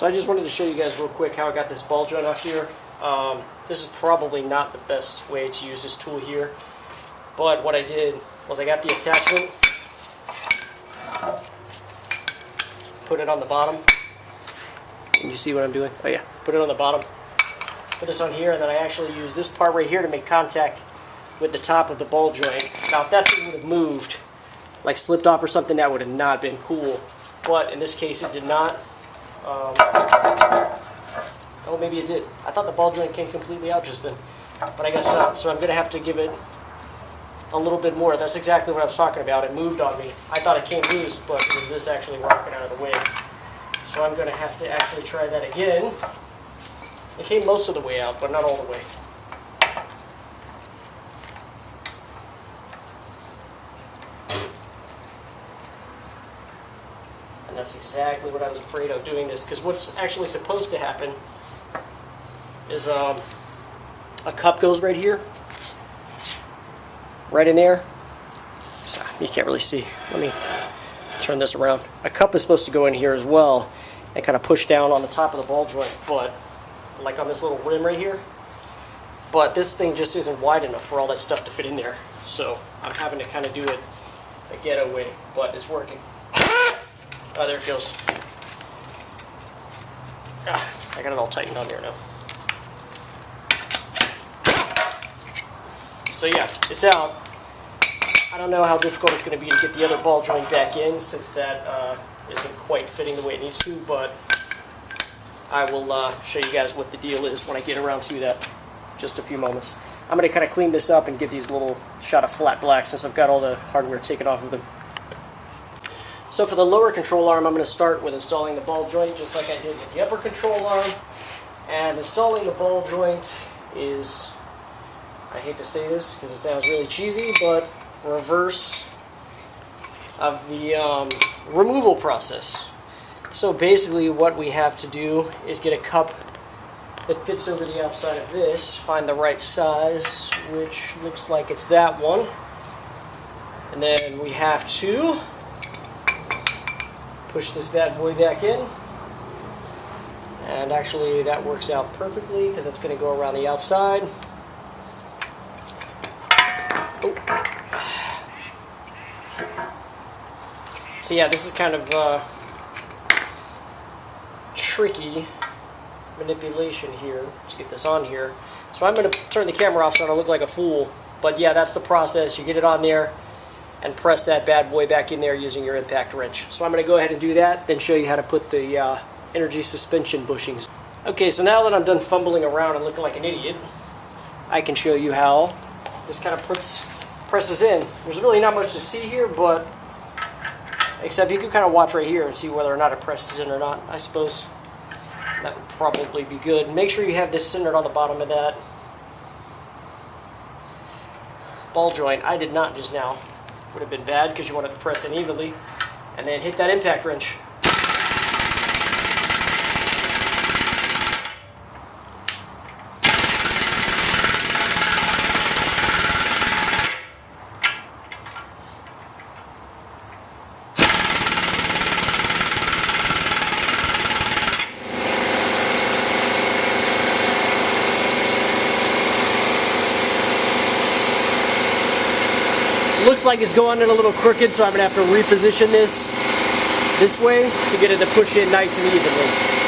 So I just wanted to show you guys real quick how I got this ball joint off here. This is probably not the best way to use this tool here, but what I did was I got the attachment, put it on the bottom. Can you see what I'm doing? Oh yeah, put it on the bottom. Put this on here, and then I actually use this part right here to make contact with the top of the ball joint. Now if that thing would have moved, like slipped off or something, that would have not been cool. But in this case it did not. Oh, maybe it did. I thought the ball joint came completely out just then, but I guess not. So I'm going to have to give it a little bit more. That's exactly what I was talking about. It moved on me. I thought it came loose, but it was this actually rocking out of the way. So I'm going to have to actually try that again. It came most of the way out, but not all the way. And that's exactly what I was afraid of doing this, because what's actually supposed to happen is a cup goes right here, right in there. So you can't really see. Let me turn this around. A cup is supposed to go in here as well and kind of push down on the top of the ball joint, but like on this little rim right here. But this thing just isn't wide enough for all that stuff to fit in there. So I'm having to kind of do it the ghetto way, but it's working. Oh, there it goes. Ah, I got it all tightened on there now. So yeah, it's out. I don't know how difficult it's going to be to get the other ball joint back in, since that isn't quite fitting the way it needs to, but I will show you guys what the deal is when I get around to that. Just a few moments. I'm going to kind of clean this up and give these a little shot of flat black, since I've got all the hardware taken off of them. So for the lower control arm, I'm going to start with installing the ball joint, just like I did with the upper control arm. And installing the ball joint is, I hate to say this because it sounds really cheesy, but reverse of the removal process. So basically what we have to do is get a cup that fits over the outside of this, find the right size, which looks like it's that one. And then we have to push this bad boy back in, and actually that works out perfectly because it's going to go around the outside. Oh. So yeah, this is kind of tricky manipulation here to get this on here. So I'm going to turn the camera off so I don't look like a fool, but yeah, that's the process. You get it on there and press that bad boy back in there using your impact wrench. So I'm going to go ahead and do that, then show you how to put the energy suspension bushings. Okay, so now that I'm done fumbling around and looking like an idiot, I can show you how this kind of presses in. There's really not much to see here, but except you can kind of watch right here and see whether or not it presses in or not. I suppose that would probably be good. Make sure you have this centered on the bottom of that ball joint. I did not just now. Would have been bad because you want it to press in evenly, and then hit that impact wrench. Looks like it's going in a little crooked, so I'm going to have to reposition this way to get it to push in nice and evenly.